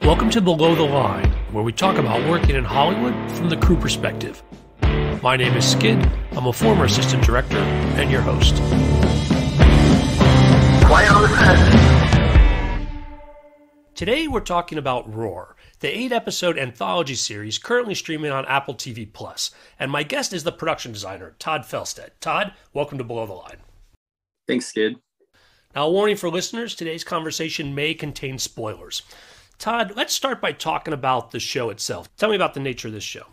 Welcome to Below the Line, where we talk about working in Hollywood from the crew perspective. My name is Skid. I'm a former assistant director and your host. Quiet on the set. Today we're talking about Roar, the 8-episode anthology series currently streaming on Apple TV+. And my guest is the production designer, Todd Fjelsted. Todd, welcome to Below the Line. Thanks, Skid. Now, a warning for listeners, today's conversation may contain spoilers. Todd, let's start by talking about the show itself. Tell me about the nature of this show.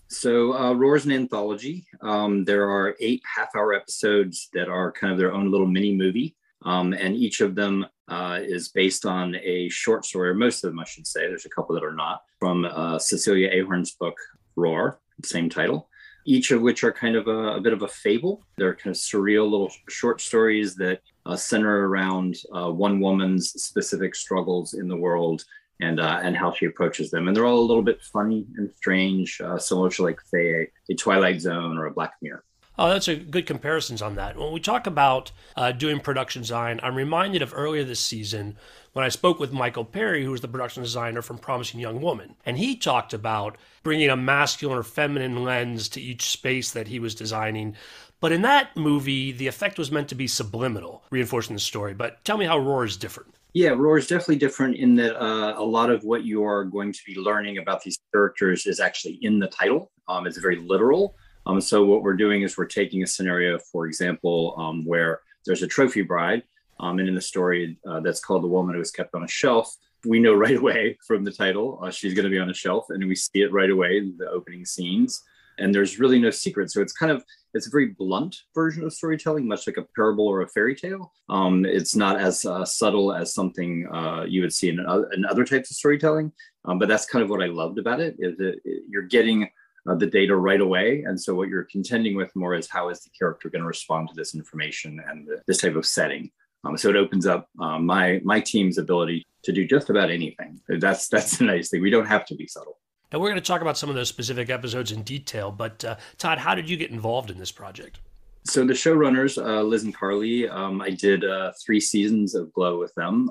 So Roar is an anthology. There are 8 half-hour episodes that are kind of their own little mini movie. And each of them is based on a short story, or most of them, I should say. There's a couple that are not, from Cecilia Ahern's book, Roar, same title. Each of which are kind of a bit of a fable. They're kind of surreal little short stories that center around one woman's specific struggles in the world and how she approaches them. And they're all a little bit funny and strange, similar to, like, say, a Twilight Zone or a Black Mirror. Oh, that's a good comparisons on that. When we talk about doing production design, I'm reminded of earlier this season when I spoke with Michael Perry, who was the production designer from Promising Young Woman. And he talked about bringing a masculine or feminine lens to each space that he was designing. But in that movie, the effect was meant to be subliminal, reinforcing the story. But tell me how Roar is different. Yeah, Roar is definitely different in that a lot of what you are going to be learning about these characters is actually in the title. It's very literal. So what we're doing is we're taking a scenario, for example, where there's a trophy bride, and in the story that's called The Woman Who Was Kept on a Shelf, we know right away from the title she's going to be on a shelf, and we see it right away in the opening scenes. And there's really no secret. So it's a very blunt version of storytelling, much like a parable or a fairy tale. It's not as subtle as something you would see in other types of storytelling. But that's kind of what I loved about it, is that you're getting the data right away. And so what you're contending with more is how is the character going to respond to this information and this type of setting. So it opens up my team's ability to do just about anything. That's the nice thing. We don't have to be subtle. Now, we're going to talk about some of those specific episodes in detail, but Todd, how did you get involved in this project? So the showrunners, Liz and Carly, I did 3 seasons of Glow with them.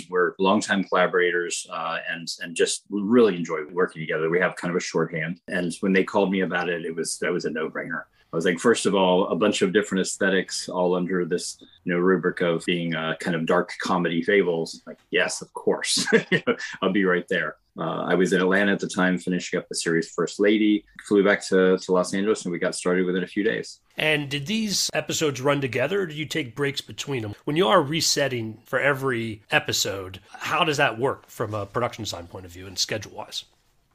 We're longtime collaborators and just really enjoy working together. We have kind of a shorthand. And when they called me about it, that was a no-brainer. I was like, first of all, a bunch of different aesthetics, all under this, rubric of being kind of dark comedy fables. Like, yes, of course, I'll be right there. I was in Atlanta at the time, finishing up the series First Lady, flew back to Los Angeles, and we got started within a few days. And did these episodes run together, or did you take breaks between them? When you are resetting for every episode, how does that work from a production design point of view and schedule-wise?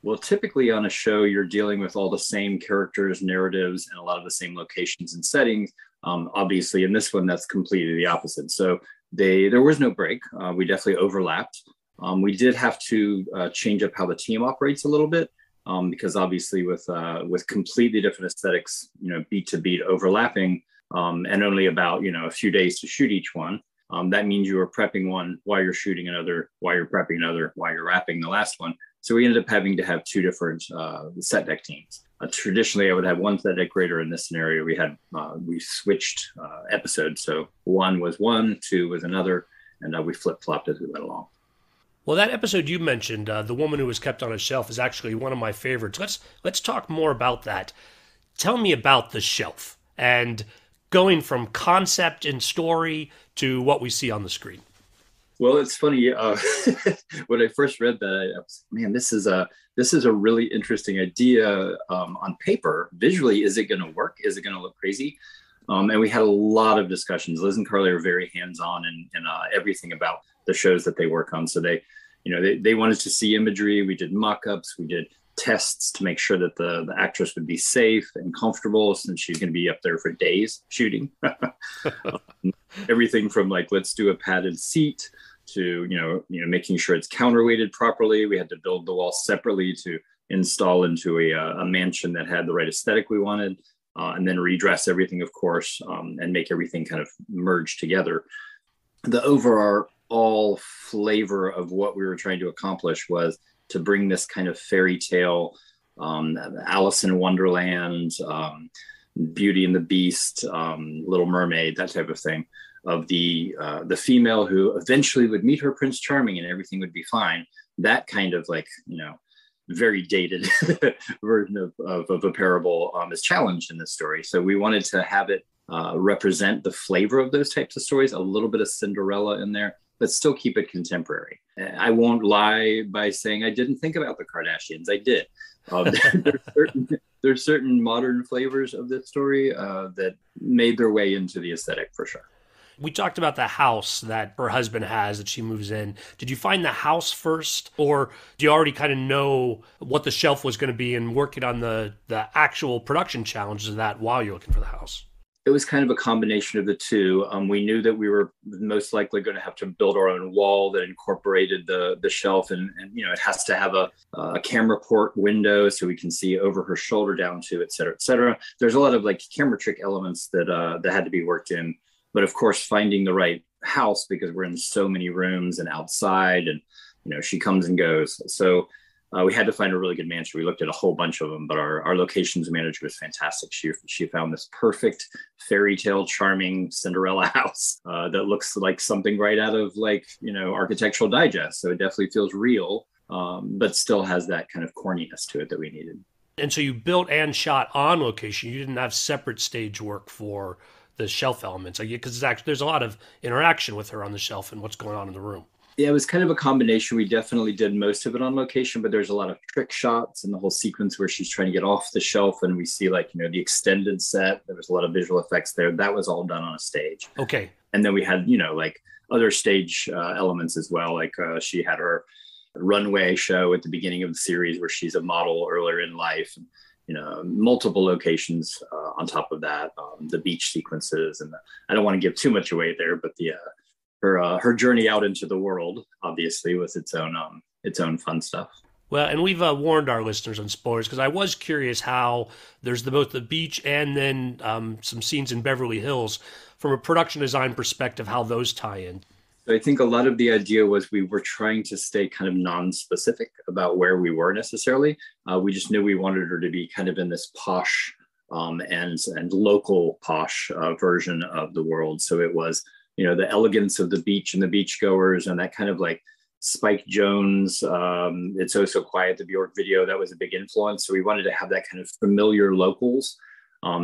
Well, typically on a show, you're dealing with all the same characters, narratives, and a lot of the same locations and settings. Obviously, in this one, that's completely the opposite. So there was no break. We definitely overlapped. We did have to change up how the team operates a little bit because obviously with completely different aesthetics, beat to beat overlapping, and only about a few days to shoot each one. That means you are prepping one while you're shooting another, while you're prepping another, while you're wrapping the last one. So we ended up having to have 2 different set deck teams. Traditionally, I would have one set deck creator. In this scenario, we switched episodes. So 1 was one, 2 was another, and we flip-flopped as we went along. Well, that episode you mentioned, The Woman Who Was Kept on a Shelf, is actually one of my favorites. Let's talk more about that. Tell me about the shelf and going from concept and story to what we see on the screen. Well, it's funny. When I first read that, I was, man, this is a really interesting idea on paper. Visually, is it going to work? Is it going to look crazy? And we had a lot of discussions. Liz and Carly are very hands-on in everything about the shows that they work on. So they wanted to see imagery. We did mock-ups. We did tests to make sure that the actress would be safe and comfortable, since she's going to be up there for days shooting. Everything from, like, let's do a padded seat to making sure it's counterweighted properly. We had to build the wall separately to install into a mansion that had the right aesthetic we wanted, and then redress everything, of course, and make everything kind of merge together. The overall flavor of what we were trying to accomplish was to bring this kind of fairy tale, Alice in Wonderland, Beauty and the Beast, Little Mermaid, that type of thing, of the female who eventually would meet her Prince Charming and everything would be fine. That kind of like, very dated version of a parable is challenged in this story. So we wanted to have it represent the flavor of those types of stories, a little bit of Cinderella in there, but still keep it contemporary. I won't lie by saying I didn't think about the Kardashians. I did. There's certain modern flavors of this story that made their way into the aesthetic for sure. We talked about the house that her husband has that she moves in. Did you find the house first, or do you already kind of know what the shelf was going to be and working on the actual production challenges of that while you're looking for the house? It was kind of a combination of the two. We knew that we were most likely going to have to build our own wall that incorporated the shelf, and it has to have a camera port window so we can see over her shoulder down to, et cetera, et cetera. There's a lot of like camera trick elements that had to be worked in. But of course, finding the right house, because we're in so many rooms and outside, and she comes and goes. So we had to find a really good mansion. We looked at a whole bunch of them, but our locations manager was fantastic. She found this perfect fairy tale, charming Cinderella house that looks like something right out of Architectural Digest. So it definitely feels real, but still has that kind of corniness to it that we needed. And so you built and shot on location. You didn't have separate stage work for the shelf elements, because there's a lot of interaction with her on the shelf and what's going on in the room. Yeah, it was kind of a combination. We definitely did most of it on location, but there's a lot of trick shots and the whole sequence where she's trying to get off the shelf, and we see the extended set. There was a lot of visual effects there. That was all done on a stage. Okay. And then we had other stage elements as well. Like she had her runway show at the beginning of the series where she's a model earlier in life. Multiple locations on top of that, the beach sequences, and I don't want to give too much away there, but her journey out into the world obviously was its own fun stuff. Well, and we've warned our listeners on spoilers, because I was curious how there's both the beach and then some scenes in Beverly Hills from a production design perspective, how those tie in. I think a lot of the idea was we were trying to stay kind of non-specific about where we were necessarily. We just knew we wanted her to be kind of in this posh and local posh version of the world. So it was, the elegance of the beach and the beachgoers, and that kind of like Spike Jonze, It's Oh So Quiet, the Bjork video, that was a big influence. So we wanted to have that kind of familiar locals.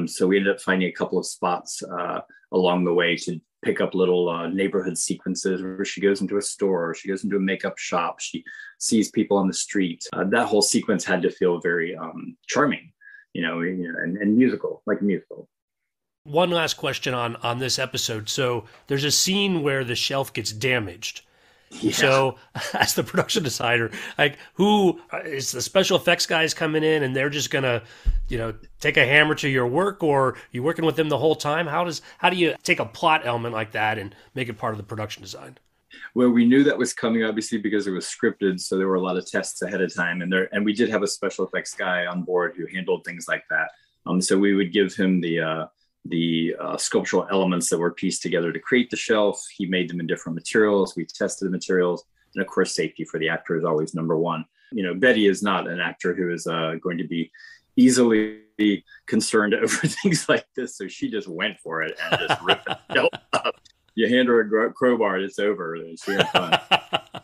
So we ended up finding a couple of spots along the way to pick up little neighborhood sequences where she goes into a store, or she goes into a makeup shop, she sees people on the street. That whole sequence had to feel very charming, and musical, like a musical. One last question on this episode. So there's a scene where the shelf gets damaged. Yeah. So as the production designer, who is the special effects guys coming in and they're just gonna, take a hammer to your work, or are you working with them the whole time? How do you take a plot element like that and make it part of the production design? Well, we knew that was coming, obviously, because it was scripted. So there were a lot of tests ahead of time, and we did have a special effects guy on board who handled things like that. So we would give him the sculptural elements that were pieced together to create the shelf. He made them in different materials. We tested the materials. And of course, safety for the actor is always number one. Betty is not an actor who is going to be easily concerned over things like this. So she just went for it and just ripped the shelf up. You hand her a crowbar, it's over. And she had fun.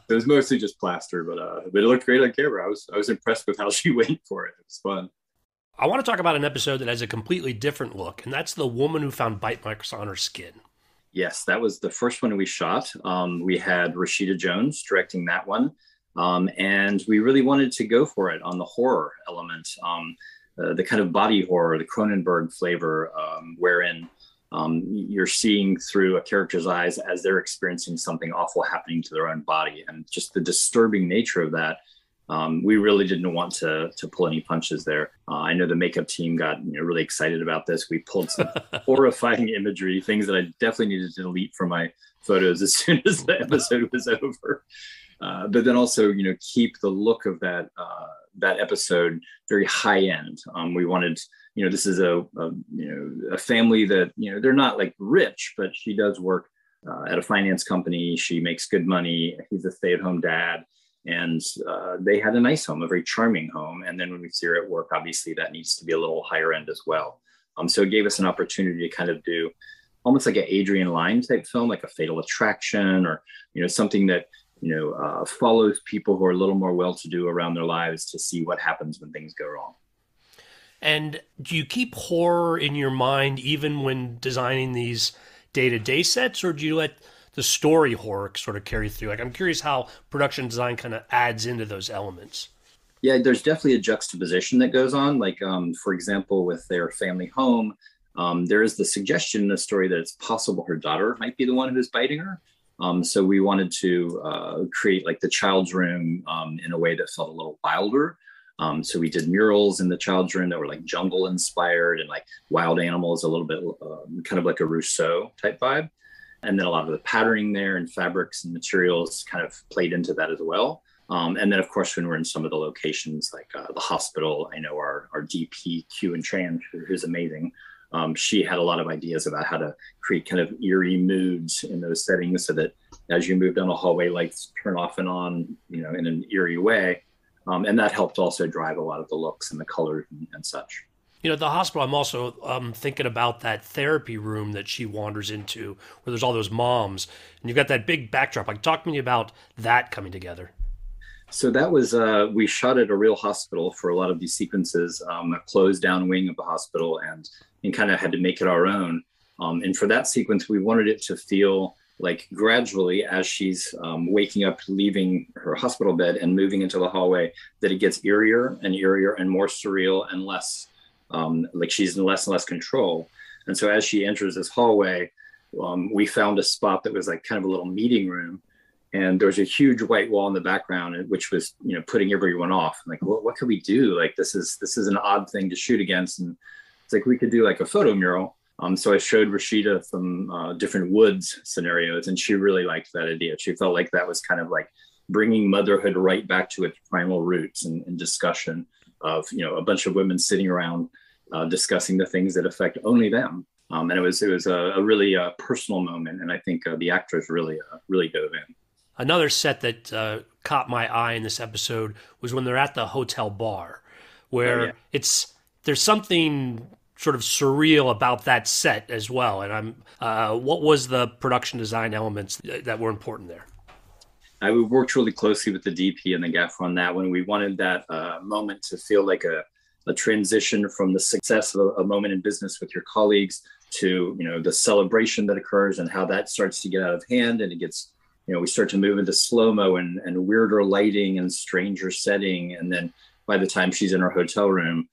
It was mostly just plaster, but it looked great on camera. I was impressed with how she went for it. It was fun. I want to talk about an episode that has a completely different look, and that's the woman who found bite marks on her skin. Yes, that was the first one we shot. We had Rashida Jones directing that one, and we really wanted to go for it on the horror element, the kind of body horror, the Cronenberg flavor, wherein you're seeing through a character's eyes as they're experiencing something awful happening to their own body, and just the disturbing nature of that. We really didn't want to pull any punches there. I know the makeup team got really excited about this. We pulled some horrifying imagery, things that I definitely needed to delete from my photos as soon as the episode was over. But then also, keep the look of that episode very high end. We wanted, this is a family that, they're not like rich, but she does work at a finance company. She makes good money. He's a stay-at-home dad. And they had a nice home, a very charming home. And then when we see her at work, obviously that needs to be a little higher end as well. So it gave us an opportunity to kind of do almost like an Adrian Lyne type film, like a Fatal Attraction, or something that follows people who are a little more well-to-do around their lives to see what happens when things go wrong. And do you keep horror in your mind even when designing these day-to-day sets, or do you let the story horror sort of carry through? Like, I'm curious how production design kind of adds into those elements. Yeah, there's definitely a juxtaposition that goes on. Like, for example, with their family home, there is the suggestion in the story that it's possible her daughter might be the one who's biting her. So we wanted to create like the child's room in a way that felt a little wilder. So we did murals in the child's room that were like jungle inspired and like wild animals, a little bit kind of like a Rousseau type vibe. And then a lot of the patterning there and fabrics and materials kind of played into that as well. And then, of course, when we're in some of the locations like the hospital, I know our DP, Q and Tran, who's amazing. She had a lot of ideas about how to create kind of eerie moods in those settings so that as you move down a hallway, lights turn off and on, in an eerie way. And that helped also drive a lot of the looks and the colors and such. At the hospital, I'm also thinking about that therapy room that she wanders into where there's all those moms and you've got that big backdrop. Like, talk to me about that coming together. So that was, we shot at a real hospital for a lot of these sequences, a closed down wing of the hospital, and kind of had to make it our own. And for that sequence, we wanted it to feel like gradually as she's waking up, leaving her hospital bed and moving into the hallway, that it gets eerier and more surreal and less, like she's in less and less control. And so as she enters this hallway, we found a spot that was like kind of a little meeting room. And there was a huge white wall in the background, which was, putting everyone off. I'm like, what could we do? Like, this is an odd thing to shoot against. And it's like, we could do like a photo mural. So I showed Rashida some different woods scenarios, and she really liked that idea. She felt like that was kind of like bringing motherhood right back to its primal roots and discussion of, a bunch of women sitting around discussing the things that affect only them. And it was a really personal moment. And I think the actors really dove in. Another set that caught my eye in this episode was when they're at the hotel bar, where there's something sort of surreal about that set as well. And what was the production design elements that were important there? I worked really closely with the DP and the gaffer on that one. We wanted that moment to feel like a transition from the success of a moment in business with your colleagues to, the celebration that occurs and how that starts to get out of hand, and it gets, we start to move into slow-mo and weirder lighting and stranger setting. And then by the time she's in her hotel room,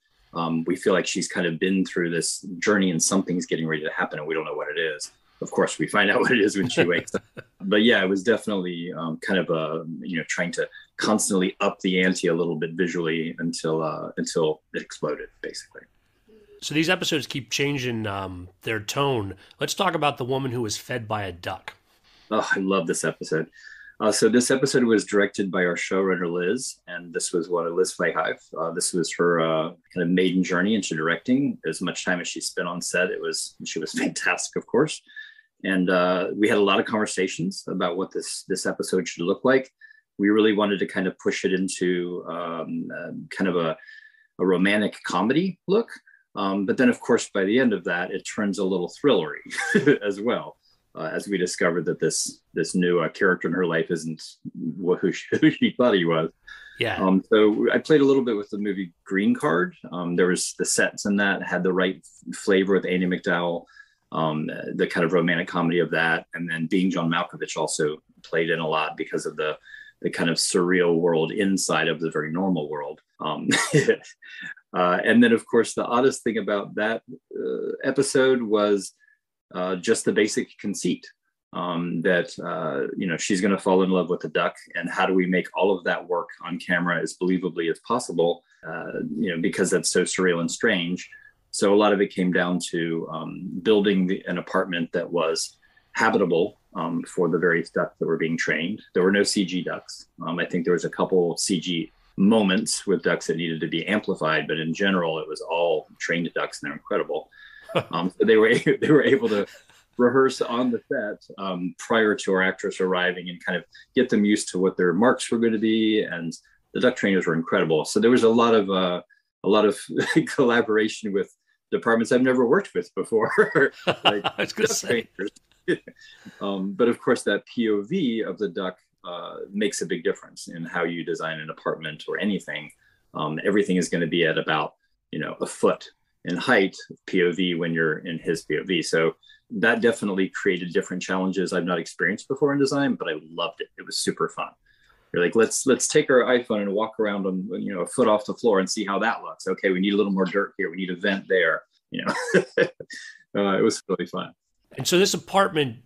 we feel like she's kind of been through this journey and something's getting ready to happen and we don't know what it is. Of course, we find out what it is when she wakes up. But yeah, it was definitely kind of trying to constantly up the ante a little bit visually until it exploded, basically. So these episodes keep changing their tone. Let's talk about the woman who was fed by a duck. Oh, I love this episode. So this episode was directed by our showrunner, Liz, and this was Liz Fleihive. This was her kind of maiden journey into directing. As much time as she spent on set, she was fantastic, of course. And we had a lot of conversations about what this episode should look like. We really wanted to kind of push it into kind of a romantic comedy look. But then, of course, by the end of that, it turns a little thrillery as well. As we discovered that this new character in her life isn't who she thought he was. Yeah. So I played a little bit with the movie Green Card. There was the sets in that had the right flavor with Andie MacDowell, the kind of romantic comedy of that. And then being John Malkovich also played in a lot because of the kind of surreal world inside of the very normal world. And then, of course, the oddest thing about that episode was just the basic conceit that she's going to fall in love with the duck, and how do we make all of that work on camera as believably as possible, because that's so surreal and strange. So a lot of it came down to building an apartment that was habitable for the various ducks that were being trained. There were no CG ducks. I think there was a couple CG moments with ducks that needed to be amplified, but in general, it was all trained ducks, and they're incredible. So they were able to rehearse on the set prior to our actress arriving and kind of get them used to what their marks were going to be. And the duck trainers were incredible. So there was a lot of collaboration with departments I've never worked with before. Like I was going to say. But of course, that POV of the duck makes a big difference in how you design an apartment or anything. Everything is going to be at about, a foot in height POV when you're in his POV. So that definitely created different challenges I've not experienced before in design, but I loved it. It was super fun. You're like, let's take our iPhone and walk around on, a foot off the floor and see how that looks. Okay, we need a little more dirt here. We need a vent there. It was really fun. And so this apartment,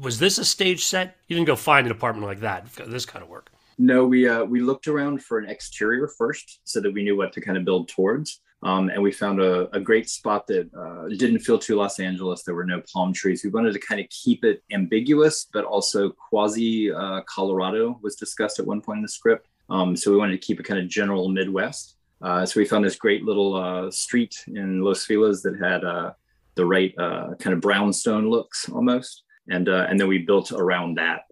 was this a stage set? You didn't go find an apartment like that, this kind of work. No, we looked around for an exterior first so that we knew what to kind of build towards. And we found a great spot that didn't feel too Los Angeles. There were no palm trees. We wanted to kind of keep it ambiguous, but also quasi Colorado was discussed at one point in the script. So we wanted to keep it kind of general Midwest. So we found this great little street in Los Feliz that had the right kind of brownstone looks almost. And then we built around that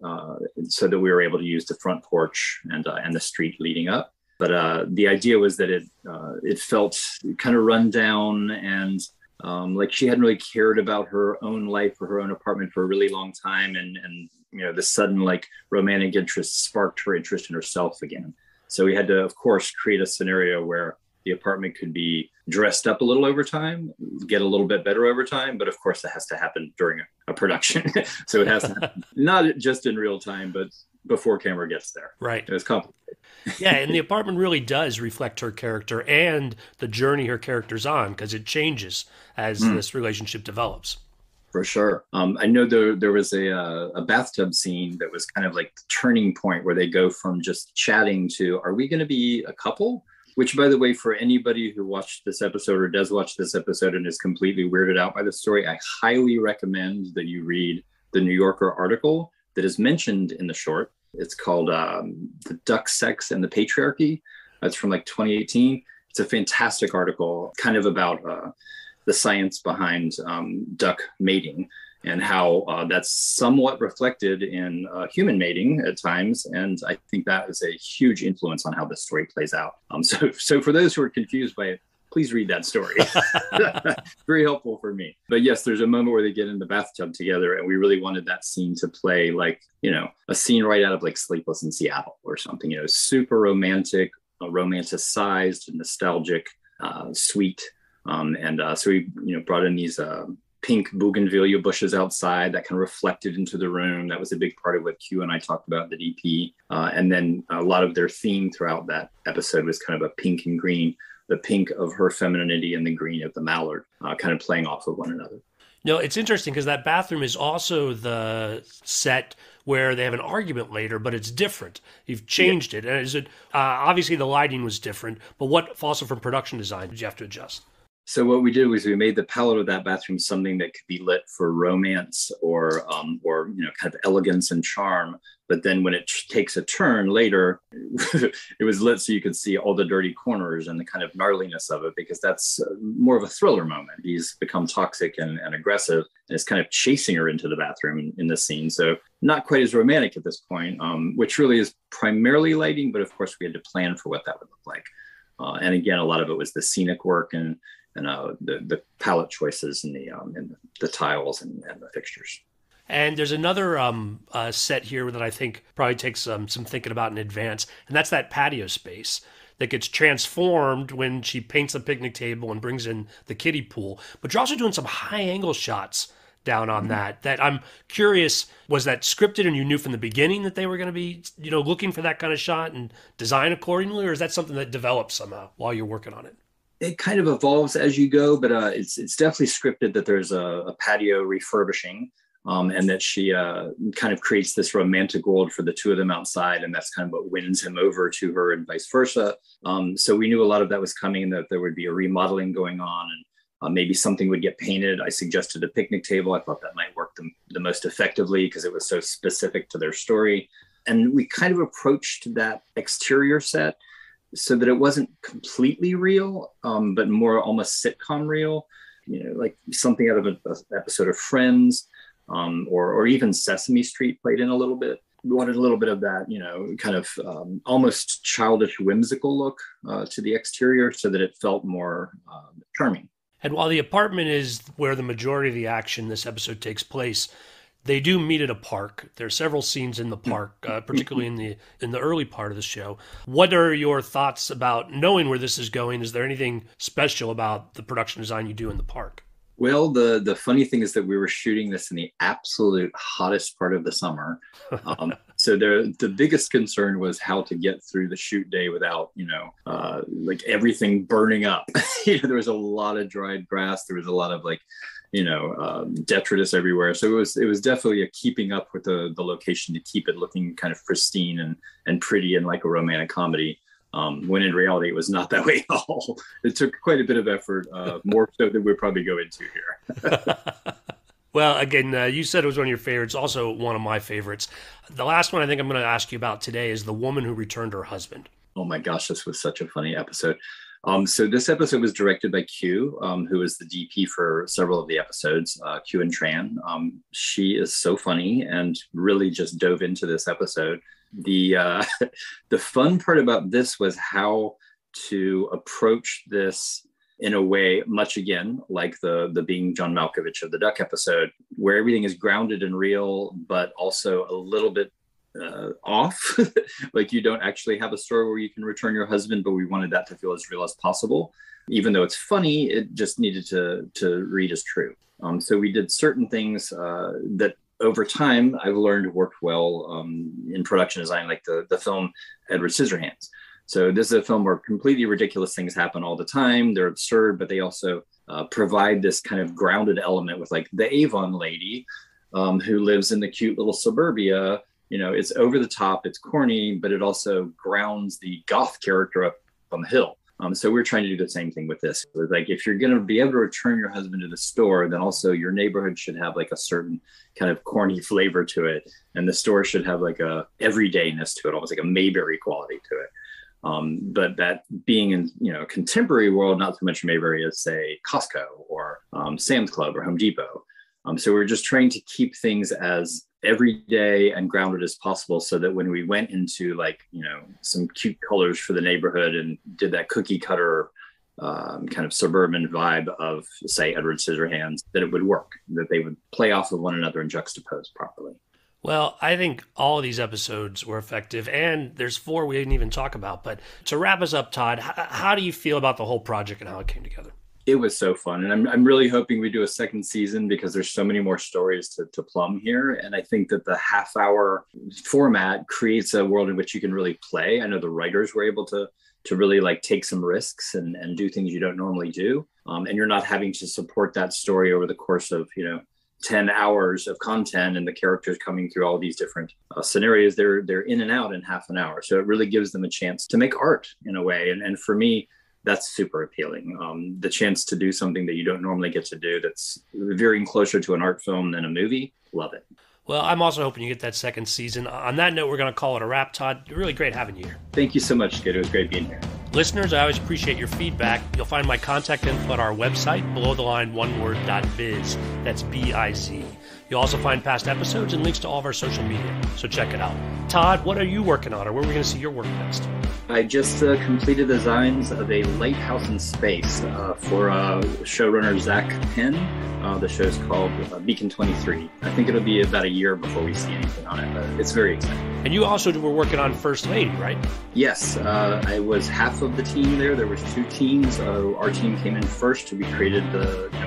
so that we were able to use the front porch and the street leading up. But the idea was that it felt kind of run down and like she hadn't really cared about her own life or her own apartment for a really long time. And the sudden like romantic interest sparked her interest in herself again. So we had to, of course, create a scenario where the apartment could be dressed up a little over time, get a little bit better over time. But of course, that has to happen during a production. So it has to happen, not just in real time, but before camera gets there. Right. It's complicated. Yeah, and the apartment really does reflect her character and the journey her character's on, because it changes as this relationship develops. For sure. I know there was a bathtub scene that was kind of like the turning point where they go from just chatting to, are we going to be a couple? Which, by the way, for anybody who watched this episode or does watch this episode and is completely weirded out by the story, I highly recommend that you read the New Yorker article that is mentioned in the short. It's called The Duck Sex and the Patriarchy. That's from like 2018. It's a fantastic article kind of about the science behind duck mating and how that's somewhat reflected in human mating at times. And I think that is a huge influence on how the story plays out. So for those who are confused by it, please read that story. Very helpful for me. But yes, there's a moment where they get in the bathtub together, and we really wanted that scene to play like, a scene right out of like Sleepless in Seattle or something, super romantic, romanticized, nostalgic, sweet. So we, brought in these pink bougainvillea bushes outside that kind of reflected into the room. That was a big part of what Q and I talked about, the DP. And then a lot of their theme throughout that episode was kind of a pink and green, the pink of her femininity and the green of the mallard, kind of playing off of one another. No, it's interesting because that bathroom is also the set where they have an argument later, but it's different. You've changed it. And is it obviously the lighting was different, but what also from production design did you have to adjust? So what we did was we made the palette of that bathroom something that could be lit for romance or kind of elegance and charm. But then when it takes a turn later, it was lit so you could see all the dirty corners and the kind of gnarliness of it, because that's more of a thriller moment. He's become toxic and aggressive, and it's kind of chasing her into the bathroom in this scene. So not quite as romantic at this point, which really is primarily lighting. But of course, we had to plan for what that would look like. And again, a lot of it was the scenic work and the palette choices and the tiles and the fixtures. And there's another set here that I think probably takes some thinking about in advance, and that's that patio space that gets transformed when she paints the picnic table and brings in the kiddie pool. But you're also doing some high angle shots down on that I'm curious, was that scripted and you knew from the beginning that they were going to be, looking for that kind of shot and design accordingly, or is that something that develops somehow while you're working on it? It kind of evolves as you go, but it's definitely scripted that there's a patio refurbishing, and that she kind of creates this romantic world for the two of them outside, and that's kind of what wins him over to her and vice versa. So we knew a lot of that was coming, and that there would be a remodeling going on, and maybe something would get painted. I suggested a picnic table. I thought that might work the most effectively because it was so specific to their story. And we kind of approached that exterior set so that it wasn't completely real, but more almost sitcom real, like something out of an episode of Friends, or even Sesame Street played in a little bit. We wanted a little bit of that, kind of almost childish, whimsical look to the exterior so that it felt more charming. And while the apartment is where the majority of the action this episode takes place, they do meet at a park. There are several scenes in the park, particularly in the early part of the show. What are your thoughts about knowing where this is going? Is there anything special about the production design you do in the park? Well, the funny thing is that we were shooting this in the absolute hottest part of the summer. So the biggest concern was how to get through the shoot day without, like everything burning up. There was a lot of dried grass. There was a lot of detritus everywhere. So it was definitely a keeping up with the location to keep it looking kind of pristine and pretty and like a romantic comedy. When in reality, it was not that way at all. It took quite a bit of effort, more so than we'll probably go into here. Well, again, you said it was one of your favorites, also one of my favorites. The last one I think I'm going to ask you about today is The Woman Who Returned Her Husband. Oh my gosh, this was such a funny episode. So this episode was directed by Q, who was the DP for several of the episodes, Q and Tran. She is so funny and really just dove into this episode. The fun part about this was how to approach this in a way, much again, like the being John Malkovich of the Duck episode, where everything is grounded and real, but also a little bit off. Like you don't actually have a story where you can return your husband, but we wanted that to feel as real as possible. Even though it's funny, it just needed to read as true. So we did certain things that over time I've learned worked well in production design, like the film Edward Scissorhands. So this is a film where completely ridiculous things happen all the time. They're absurd, but they also provide this kind of grounded element with like the Avon lady who lives in the cute little suburbia. It's over the top, it's corny, but it also grounds the goth character up on the hill. So we're trying to do the same thing with this. Like, if you're going to be able to return your husband to the store, then also your neighborhood should have like a certain kind of corny flavor to it. And the store should have like a everydayness to it, almost like a Mayberry quality to it. But that being in, a contemporary world, not so much Mayberry as say Costco or Sam's Club or Home Depot. So we're just trying to keep things as everyday and grounded as possible, so that when we went into some cute colors for the neighborhood and did that cookie cutter kind of suburban vibe of, say, Edward Scissorhands, that it would work, that they would play off of one another and juxtapose properly. Well, I think all of these episodes were effective, and there's 4 we didn't even talk about. But to wrap us up, Todd, how do you feel about the whole project and how it came together? It was so fun. And I'm really hoping we do a second season, because there's so many more stories to plumb here. And I think that the half-hour format creates a world in which you can really play. I know the writers were able to really take some risks and do things you don't normally do. And you're not having to support that story over the course of, 10 hours of content and the characters coming through all these different scenarios. They're in and out in half an hour. So it really gives them a chance to make art in a way. And for me, that's super appealing. The chance to do something that you don't normally get to do, that's veering closer to an art film than a movie. Love it. Well, I'm also hoping you get that second season. On that note, we're going to call it a wrap, Todd. Really great having you here. Thank you so much, Skid. It was great being here. Listeners, I always appreciate your feedback. You'll find my contact info at our website, belowtheline.biz. That's B-I-Z. You'll also find past episodes and links to all of our social media, so check it out. Todd, what are you working on, or where are we going to see your work next? I just completed designs of a lighthouse in space for showrunner Zach Penn. The show's called Beacon 23. I think it'll be about a year before we see anything on it, but it's very exciting. And you also were working on First Lady, right? Yes, I was half of the team there. There was 2 teams. Our team came in first. We created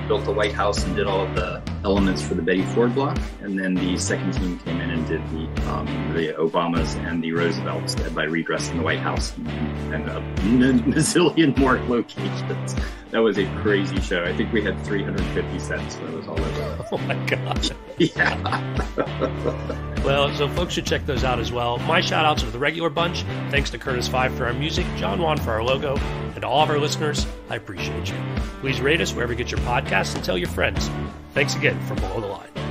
built the White House and did all of the elements for the Betty Ford block. And then the second team came in and did the Obamas and the Roosevelts by redressing the White House and a bazillion more locations. That was a crazy show. I think we had 350 sets when it was all over. Oh my gosh. Yeah. Well, so folks should check those out as well. My shout outs are the regular bunch. Thanks to Curtis Five for our music, John Wan for our logo, and to all of our listeners, I appreciate you. Please rate us wherever you get your podcasts and tell your friends. Thanks again from Below the Line.